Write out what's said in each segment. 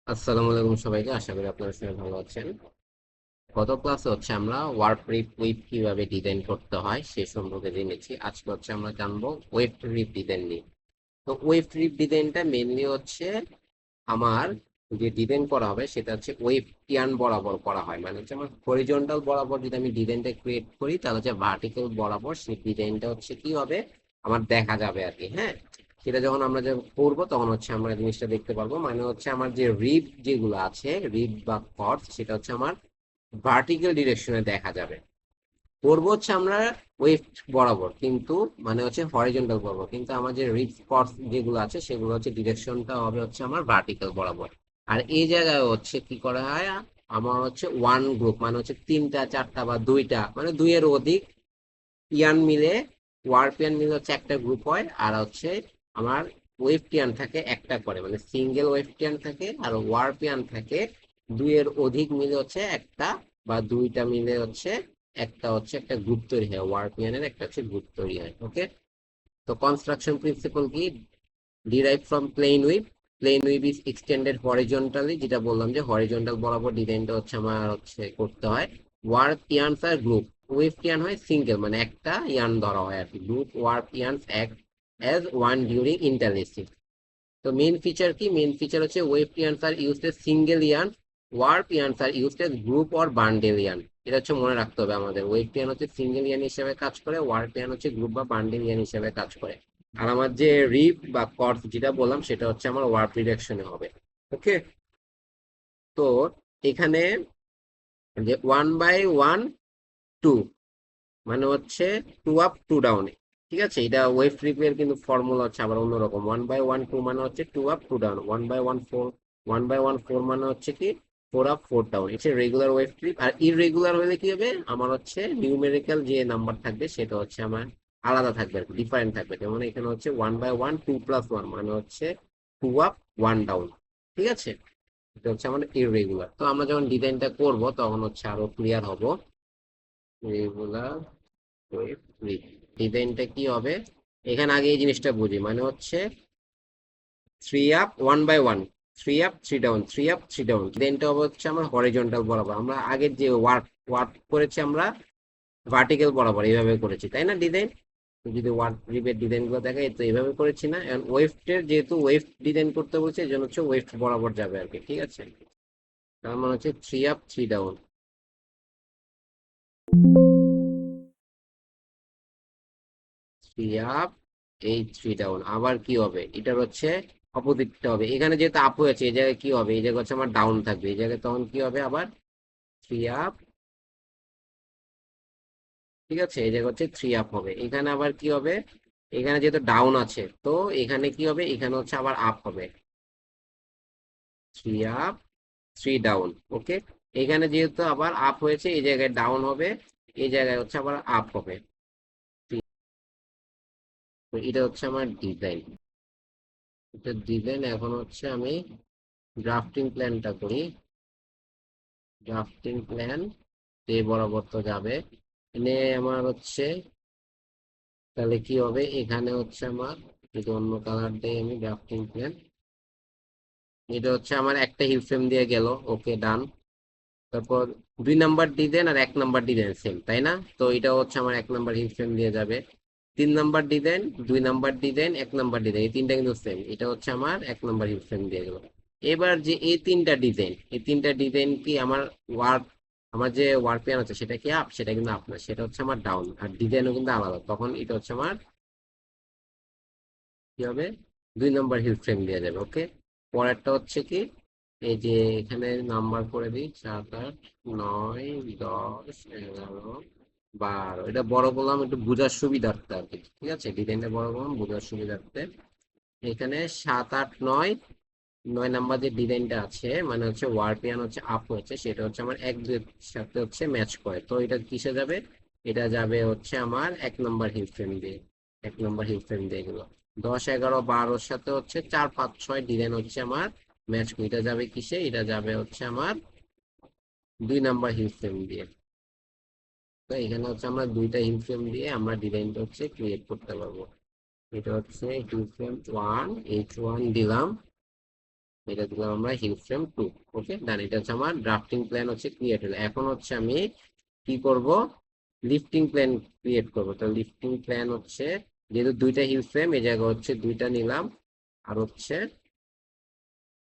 আসসালামু আলাইকুম সবাইকে, আশা করি আপনারা সবাই ভালো আছেন। গত ক্লাসে আমরা ওয়ার্ড রিপ উইপ কিভাবে ডিজাইন করতে হয় সে সম্পর্কে জেনেছি। আজকে আমরা জানবো ওয়েব রিপ ডিজাইন নিয়ে। তো ওয়েব রিপ ডিজাইনটা মেনলি আমার যে ডিজাইন করা হবে সেটা ওয়েব টিয়ান বরাবর করা হয়, মানে আমার হরিজন্টাল বরাবর যদি আমি ডিজাইনটা ক্রিয়েট করি তাহলে ভার্টিক্যাল বরাবর সেই ডিজাইনটা কি হবে আমার দেখা যাবে আর কি। হ্যাঁ, সেটা যখন আমরা যে করবো তখন আমরা জিনিসটা দেখতে পারবো, মানে আমার যে রিব যেগুলো আছে, রিব বা কর্ড, সেটা আমার ভার্টিক্যাল ডিরেকশনে দেখা যাবে। করবো আমরা ওয়েব বরাবর, কিন্তু মানে হরিজন্টাল বরাবর, কিন্তু আমার যে রিব কর্ড যেগুলো আছে সেগুলো ডিরেকশনটা হবে আমার ভার্টিক্যাল বরাবর। আর এই জায়গায় কি করা হয়, আমার ওয়ান গ্রুপ, মানে তিনটা চারটা বা দুইটা, মানে দুইয়ের অধিক পিয়ান মিলে, পিয়ান মিলে একটা গ্রুপ হয়। আর আমার ওয়েভ পিয়ান থাকে একটা করে, মানে সিঙ্গেল ওয়েভ পিয়ান থাকে, আর পিয়ান থাকে দুইয়ের অধিক মিলে একটা, বা দুইটা মিলে একটা একটা গ্রুপ তৈরি হয়, পিয়ানের একটা গ্রুপ তৈরি হয়। ওকে, তো কনস্ট্রাকশন প্রিন্সিপাল কি? Derive from plain weave is extended horizontally, যেটা বললাম যে হরিজন্টাল বরাবর ডিজাইনটা আমার করতে হয়। Warp yarns are group, weave yarn হয় সিঙ্গেল, মানে একটা ইয়ার্ন ধরা হয় আর কি। Group warp yarns act as one during interlacing. তো মেইন ফিচার কি? Main feature weave yarns are used as single yarn, warp yarns are used as group or bundle yarn. এটা মনে রাখতে হবে আমাদের, ওয়েভ ইয়ার্ন সিঙ্গেল ইয়ার্ন হিসেবে কাজ করে, ওয়ার্প ইয়ার্ন গ্রুপ বা বান্ডেল ইয়ার্ন হিসেবে কাজ করে। আর আমার যে রিপ বা কর্ড যেটা বললাম সেটা আমার ওয়ার্প ডিরেকশনে হবে। ওকে, তো এখানে যে ওয়ান বাই ওয়ান টু, মানে টু আপ টু ডাউন, ঠিক আছে? এটা ওয়েভ রিপের কিন্তু ফর্মুলা আবার অন্যরকম। ওয়ান বাই ওয়ান টু মানে two up two down, one by one four, one by one four মানে কি ফোর আপ ফোর ডাউন। এটা রেগুলার ওয়েভ ট্রিপ। আর ইররেগুলার হলে কি হবে, আমার নিউমেরিক্যাল যে নাম্বার থাকবে সেটা আমার আলাদা থাকবে, ডিফারেন্ট থাকবে। যেমন এখানে one by one two plus one, মানে টু আপ ওয়ান ডাউন, ঠিক আছে? এটা আমাদের ইররেগুলার। তো আমরা যখন ডিজাইনটা করব তখন আরো ক্লিয়ার হব। রেগুলার ওয়েভ ডিজাইনটা কি হবে, এখানে আগে এই জিনিসটা বুঝি, মানে three up one by one, three up three down, three up three down. ডিজাইনটা হবে আমার হরিজন্টাল বরাবর। আমরা আগের যে ওয়ার্ক ওয়ার্ক করেছি আমরা ভার্টিক্যাল বরাবর এইভাবে করেছি, তাই না? ডিজাইন যদি ওয়ার্ক রিপের ডিজাইন গুলো দেখে তো এইভাবে করেছি না। এখন ওয়েফটের যেহেতু ওয়েভ ডিজাইন করতে বলছে এই জন্য ওয়েভ বরাবর যাবে আর কি, ঠিক আছে? তার মানে three up three down, three up এই থ্রি ডাউন। আবার কি হবে, এটার অপোজিটটা হবে। এখানে যেহেতু আপ হয়েছে এই জায়গায় কি হবে, এই জায়গায় আমার ডাউন থাকবে, এই জায়গায় তখন কি হবে আবার থ্রি আপ, ঠিক আছে? এই জায়গায় থ্রি আপ হবে। এখানে আবার কি হবে, এখানে যেহেতু ডাউন আছে তো এখানে কি হবে, এখানে আবার আপ হবে, থ্রি আপ থ্রি ডাউন। ওকে, এখানে যেহেতু আবার আপ হয়েছে এই জায়গায় ডাউন হবে, এই জায়গায় আবার আপ হবে। তো এটা আমার ডিজাইন। এটা ডিজাইন। এখন আমি ড্রাফটিং প্ল্যানটা করি। ড্রাফটিং প্ল্যান এ বরাবর তো যাবে, এনে আমার তাহলে কি হবে, এখানে আমার যদি অন্য কালার দিয়ে আমি ড্রাফটিং প্ল্যান, এটা আমার একটা হিল ফ্রেম দিয়ে গেল। ওকে, ডান। তারপর দুই নাম্বার ডিজাইন আর এক নাম্বার ডিজাইন সেম, তাই না? তো এটা আমার এক নাম্বার হিল ফ্রেম দিয়ে যাবে। তিন নাম্বার ডিজাইন, দুই নাম্বার ডিজাইন, এক নাম্বার ডিজাইন, এই তিনটা কিন্তু সেম। এটা আমার এক নাম্বার হিল ফ্রেম দিয়ে গেল। এবার যে এই তিনটা ডিজাইন, এই তিনটা ডিজাইন কি আমার ওয়ার্ক, আমার যে ওয়ার্ক প্ল্যান আছে সেটা কি আপ? সেটা কিন্তু আপ না, সেটা আমার ডাউন। আর ডিজাইনও কিন্তু আলাদা, তখন এটা আমার কি হবে, দুই নাম্বার হিল ফ্রেম দিয়ে যাবে। ওকে, পরেরটা কি, এই যে এখানে নাম্বার করে দিই, সাত আট নয় দশ এগারো বারো। এটা বড় বললাম একটু বোঝার সুবিধার্থে আর কি, ঠিক আছে? ডিজাইনটা বড় বললাম বোঝার সুবিধার্থে। এখানে সাত আট নয়, নয় নাম্বার যে ডিজাইনটা আছে, মানে ওয়ারপিয়ান আপ হয়েছে, সেটা আমার এক দুই সাথে ম্যাচ করে। তো এটা কিসে যাবে, এটা যাবে আমার এক নাম্বার হিল ফ্রেম দিয়ে, এক নাম্বার হিল ফ্রেম দিয়ে গেলো। দশ এগারো বারোর সাথে চার পাঁচ ছয় ডিজাইন আমার ম্যাচ করে, এটা যাবে কিসে, এটা যাবে আমার দুই নাম্বার হিল ফ্রেম দিয়ে। তো এখানে আমরা দুইটা হিল ফ্রেম দিয়ে আমরা ডিজাইনটা ক্রিয়েট করতে পারবো। এটা heel frame one, H one দিলাম। এটা দিলাম আমরা হিল ফ্রেম 2। ওকে ডান, এটা হচ্ছে আমার ড্রাফটিং প্ল্যান হচ্ছে ক্রিয়েট হলো। এখন হচ্ছে আমি কি করব, লিফটিং প্ল্যান ক্রিয়েট করব। তো লিফটিং প্ল্যান হচ্ছে, যেহেতু দুইটা হিল ফ্রেম, এই জায়গা হচ্ছে দুইটা নিলাম। আর হচ্ছে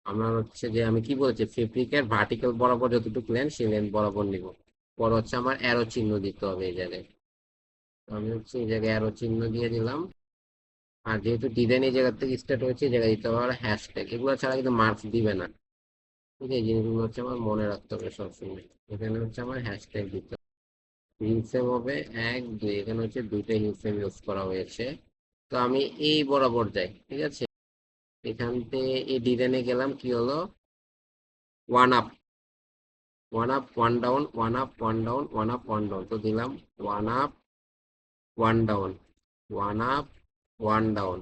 আমার হচ্ছে যে আমি কি বলছি, ফেব্রিকের ভার্টিক্যাল বরাবর যতটুকু লেন্থ সেই লেন্থ বরাবর নিব। পরে হচ্ছে আমার অ্যারো চিহ্ন দিতে হবে এই জায়গায়। তো আমি হচ্ছে এই জায়গায় অ্যারো চিহ্ন দিয়ে দিলাম। আর যেহেতু ডিজাইন এই জায়গা থেকে স্টার্ট হয়েছে, এই জায়গায় দিতে হবে হ্যাশট্যাগ। এগুলো ছাড়া কিন্তু মার্কস দিবে না। ঠিক আছে, এই জিনিসগুলো হচ্ছে আমার মনে রাখতে হবে সবসময়। এখানে হচ্ছে আমার হ্যাশট্যাগ দিতে হবে। হিলসেম হবে 1 2, এখানে হচ্ছে দুইটা হিলসেম ইউজ করা হয়েছে। তো আমি এই বরাবর যাই, ঠিক আছে। এখান থেকে এই ডিজাইনে গেলাম, কি হলো, one up, one up one down, one up one down, one up one down. তো দিলাম one up one down, one up one down,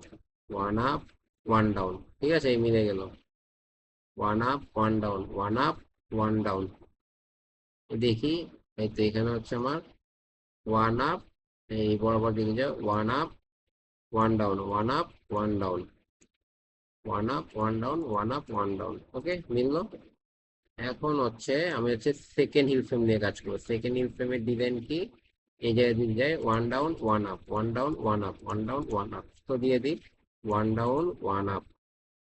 one up one down. ঠিক আছে, এই মিলে গেল। One up one down, one up one down. দেখি, এই তো এখানে হচ্ছে আমার ওয়ান আপ, এই বরাবর দিকে যাও, one up one down, one up one down, one up one down, one up one down. Okay, মিললো। এখন হচ্ছে আমি হচ্ছে সেকেন্ড হিল ফ্রেম নিয়ে কাজ করবো। সেকেন্ড হিল ফ্রেমের ডিজাইন কি, এই জায়গায় দিকে যায় one down one up, one down one up, one down one up. তো দিয়ে দিই one down one up,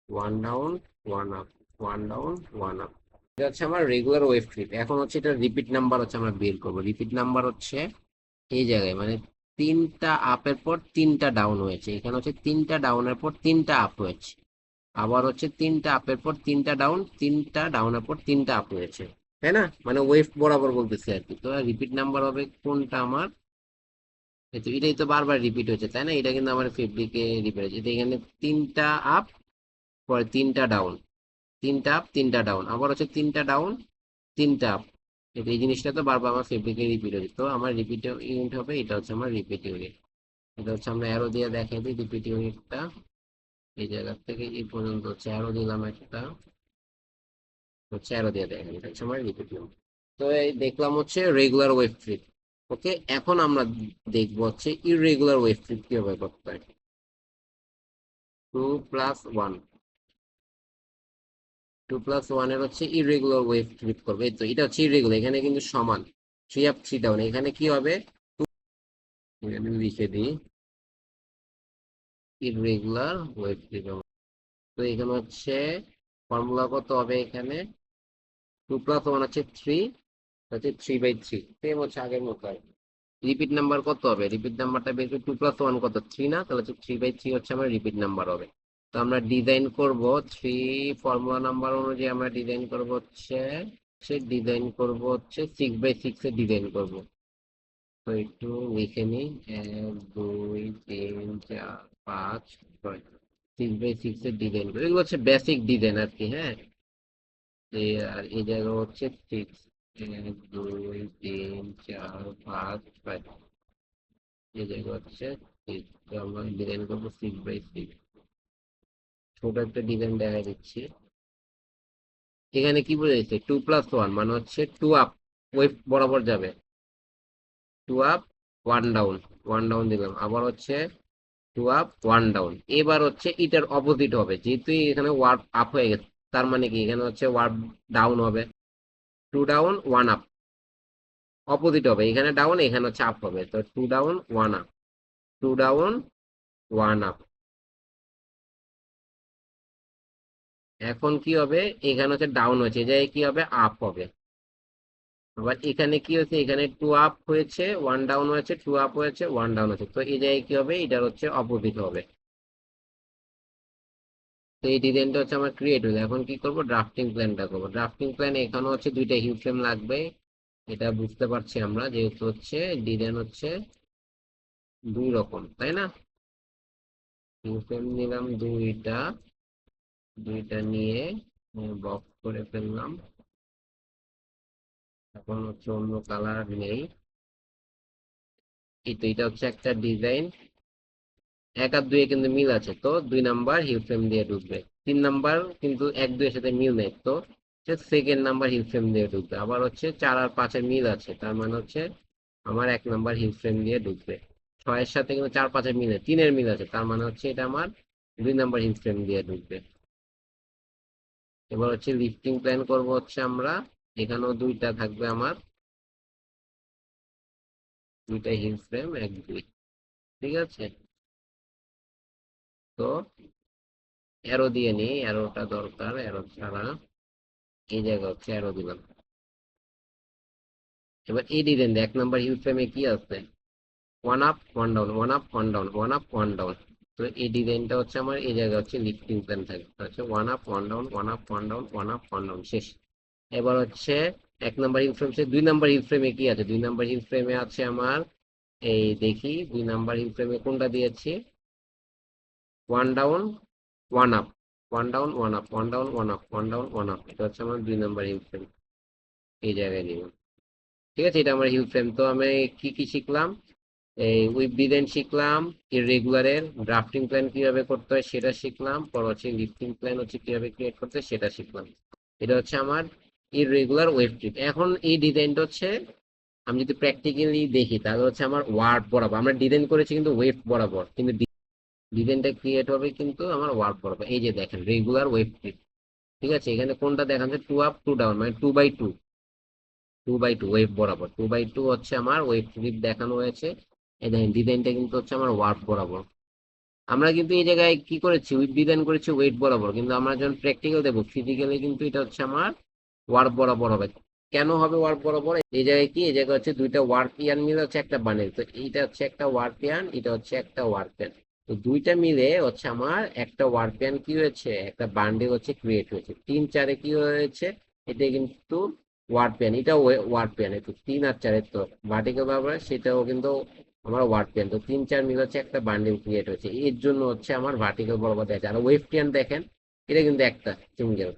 one down one up, one down one up. এটা হচ্ছে আমার রেগুলার ওয়েভ ট্রিপ। এখন হচ্ছে এটা রিপিট নাম্বার হচ্ছে আমরা বের করবো। রিপিট নাম্বার হচ্ছে এই জায়গায়, মানে তিনটা আপের পর তিনটা ডাউন হয়েছে, এখানে হচ্ছে তিনটা ডাউনের পর তিনটা আপ হয়েছে। আবার হচ্ছে তিনটা আপের পর তিনটা ডাউন, তিনটা ডাউনের পর তিনটা আপ হয়েছে, তাই না? মানে ওয়েভ বরাবর বলতেছি আর কি। তো রিপিট নাম্বার হবে কোনটা আমার, এই তো এটাই তো বারবার রিপিট হচ্ছে, তাই না? এটা কিন্তু আমার ফেব্রিকে রিপিট হচ্ছে। তো এখানে তিনটা আপ, পরে তিনটা ডাউন, তিনটা আপ তিনটা ডাউন, আবার হচ্ছে তিনটা ডাউন তিনটা আপ। এই জিনিসটা তো বারবার আমার ফেব্রিকে রিপিট হচ্ছে। তো আমার রিপিট ইউনিট হবে, এটা হচ্ছে আমার রিপিট ইউনিট। এটা হচ্ছে আমরা অ্যারো দিয়ে দেখাই দিই রিপিট ইউনিটটা। এই জায়গা থেকে এই পর্যন্ত হচ্ছে অ্যারো দিলাম একটা, হচ্ছে অ্যারো দিয়ে দেখেন, এটা হচ্ছে আমার রিপিট ইউনিট। তো এই দেখলাম হচ্ছে রেগুলার ওয়েভ ফ্লিপ। ওকে, এখন আমরা দেখবো হচ্ছে ইররেগুলার ওয়েভ ফ্লিপ কিভাবে করতে হয়। 2+1, 2+1 এর হচ্ছে ইররেগুলার ওয়েভ ফ্লিপ করবে। এই তো এটা হচ্ছে ইররেগুলার, এখানে কিন্তু সমান, 3 আপ 3 ডাউন। এখানে কি হবে, এখানে লিখে দিই ইররেগুলার ওয়েভ ফ্লিপ। তো এখানে হচ্ছে ফর্মুলা কত হবে, এখানে 2+1 হচ্ছে 3, হচ্ছে 3/3, সেম হচ্ছে আগের মতো আর কি। রিপিট নাম্বার কত হবে, রিপিট নাম্বারটা বের করে 2+1 কত, 3 না? তাহলে হচ্ছে 3/3 হচ্ছে আমার রিপিট নাম্বার হবে। তো আমরা ডিজাইন করব 3 ফর্মুলা নাম্বার অনুযায়ী আমরা ডিজাইন করব হচ্ছে, সে ডিজাইন করব হচ্ছে 6/6 এ ডিজাইন করব। তো একটু লিখে নিই, 1 2 3 4 5 6। 6/6 এর ডিজাইন করবো, এগুলো হচ্ছে বেসিক ডিজাইন আর কি। হ্যাঁ, আর এই জায়গা হচ্ছে 6, 1 2 3 4 5 6। এই জায়গা হচ্ছে 6। তো আমরা ডিজাইন করবো 6/6। ছোট একটা ডিজাইন দেখা দিচ্ছি। এখানে কি বোঝাইছে, 2+1 মানে হচ্ছে 2 আপ, ওয়েভ বরাবর যাবে। 2 আপ 1 ডাউন, 1 ডাউন দিলাম। আবার হচ্ছে 2 আপ 1 ডাউন। এবার হচ্ছে এটার অপোজিট হবে, যেহেতু এখানে ওয়ার্প আপ হয়ে গেছে, তার মানে কি এখানে হচ্ছে ওয়ার্প ডাউন হবে। 2 ডাউন 1 আপ, অপোজিট হবে, এখানে ডাউন এখানে হচ্ছে আপ হবে। তো 2 ডাউন 1 আপ, 2 ডাউন 1 আপ। এখন কি হবে, এখানে হচ্ছে ডাউন হয়েছে, এই জায়গায় কি হবে, আপ হবে। আবার এখানে কি হয়েছে, এখানে 2 আপ হয়েছে 1 ডাউন হয়েছে, 2 আপ হয়েছে 1 ডাউন হয়েছে। তো এই জায়গায় কি হবে, এটার হচ্ছে অপোজিট হবে। তো এই ডিজাইনটা হচ্ছে আমার ক্রিয়েট হলো। এখন কি করব, ড্রাফটিং প্ল্যানটা করবো। ড্রাফটিং প্ল্যান এখানে হচ্ছে দুইটা হিল ফ্রেম লাগবে, এটা বুঝতে পারছি আমরা, যেহেতু হচ্ছে ডিজাইন হচ্ছে দুই রকম, তাই না? হিল ফ্রেম নিলাম দুইটা, দুইটা নিয়ে বক্স করে ফেললাম। এখন হচ্ছে অন্য কালার নেই। এই তো এটা হচ্ছে একটা ডিজাইন, 1 আর 2 কিন্তু মিল আছে, তো 2 নাম্বার হিল ফ্রেম দিয়ে ঢুকবে। 3 নাম্বার কিন্তু 1 2 এর সাথে মিল নেই, তো সেকেন্ড নাম্বার হিল ফ্রেম দিয়ে ঢুকবে। আবার হচ্ছে 4 আর 5 এর মিল আছে, তার মানে হচ্ছে আমার 1 নাম্বার হিল ফ্রেম দিয়ে ঢুকবে। 6 এর সাথে কিন্তু 4 5 এর মিল নেই, 3 এর মিল আছে, তার মানে হচ্ছে এটা আমার 2 নাম্বার হিল ফ্রেম দিয়ে ঢুকবে। এবার হচ্ছে লিফটিং প্ল্যান করব হচ্ছে আমরা, এখানেও দুইটা থাকবে আমার, দুইটা হিল ফ্রেম, এক দুই, ঠিক আছে। তো অ্যারো দিয়ে নিই, অ্যারোটা দরকার, অ্যারো ছাড়া এই জায়গা হচ্ছে অ্যারো দিলাম। এবার এই ডিজাইন এক নাম্বার হিল ফ্রেমে কি আছে, one up one down, one up one down, one up one down. তো এই ডিজাইনটা হচ্ছে আমার এই জায়গা হচ্ছে লিফটিং প্ল্যান থাকবে, হচ্ছে one up one down, one up one down, one up one down, শেষ। এবার হচ্ছে এক নাম্বার হিল ফ্রেম, সে দুই নাম্বার হিল ফ্রেমে কি আছে, দুই নাম্বার হিল ফ্রেমে আছে আমার, এই দেখি দুই নাম্বার হিল ফ্রেমে কোনটা দিয়েছি, one down one up, one down one up, one down one up, one down one up, এটা হচ্ছে আমার দুই নাম্বার হিল ফ্রেম, এই জায়গায় নিব। ঠিক আছে, এটা আমার হিল ফ্রেম। তো আমি কি কি শিখলাম, এই উইথ ডিজাইন শিখলাম, ইররেগুলারের ড্রাফটিং প্ল্যান কিভাবে করতে হয় সেটা শিখলাম, পর হচ্ছে লিফটিং প্ল্যান হচ্ছে কিভাবে ক্রিয়েট করতে হয় সেটা শিখলাম। এটা হচ্ছে আমার ইররেগুলার ওয়েব ট্রিপ। এখন এই ডিজাইনটা হচ্ছে আমি যদি প্র্যাকটিক্যালি দেখি তাহলে হচ্ছে আমার ওয়ার্ড বরাবর, আমরা ডিজাইন করেছি কিন্তু ওয়েব বরাবর, কিন্তু ডিজাইনটা ক্রিয়েট হবে কিন্তু আমার ওয়ার্ড বরাবর। এই যে দেখেন রেগুলার ওয়েব ট্রিপ, ঠিক আছে, এখানে কোনটা দেখাচ্ছে, টু আপ টু ডাউন, মানে two by two, two by two wave বরাবর, টু বাই টু হচ্ছে আমার ওয়েব ট্রিপ দেখানো হয়েছে। এই দেখেন ডিজাইনটা কিন্তু হচ্ছে আমার ওয়ার্ড বরাবর। আমরা কিন্তু এই জায়গায় কি করেছি, উইথ ডিজাইন করেছি ওয়েট বরাবর, কিন্তু আমরা যখন প্র্যাকটিক্যাল দেবো ফিজিক্যালি কিন্তু এটা হচ্ছে আমার ওয়ার্ক বরাবর হবে। কেন হবে ওয়ার্ক বরাবর, এই জায়গায় কি, এই জায়গায় হচ্ছে দুইটা ওয়ার্ক ইয়ান মিলে হচ্ছে একটা বান্ডেল, তো এইটা হচ্ছে একটা ওয়ার্ক ইয়ান, এটা হচ্ছে একটা ওয়ার্ক প্যান, তো দুইটা মিলে হচ্ছে আমার একটা ওয়ার্ক প্যান কি হয়েছে, একটা বান্ডেল হচ্ছে ক্রিয়েট হয়েছে। তিন চারে কি হয়েছে, এটা কিন্তু ওয়ার্ক প্যান, এটা ওয়ার্ক প্যান, একটু তিন আর চারের তো ভার্টিক্যাল ভাবে সেটাও কিন্তু আমার ওয়ার্ক প্যান, তো তিন চার মিলে হচ্ছে একটা বান্ডেল ক্রিয়েট হয়েছে, এর জন্য হচ্ছে আমার ভার্টিক্যাল বরাবর দেখা যায়। আর ওয়েভ প্যান দেখেন, এটা কিন্তু একটা সিঙ্গেল,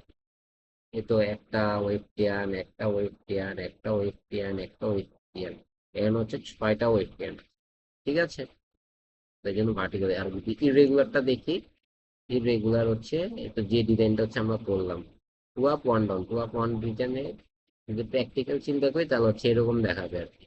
এই তো একটা ওয়েবটিয়ান, একটা ওয়েবটিয়ান, একটা ওয়েবটিয়ান, একটা ওয়েবটিয়ান, এখানে হচ্ছে ছয়টা ওয়েবটিয়ান, ঠিক আছে। তাই জন্য ভার্টিক্যাল। আর যদি ইরেগুলারটা দেখি, ইরেগুলার হচ্ছে তো যে ডিজাইনটা হচ্ছে আমরা করলাম, two up one down, two up one ডিজাইনে যদি প্র্যাকটিক্যাল চিন্তা করি তাহলে হচ্ছে এরকম দেখাবে আর কি।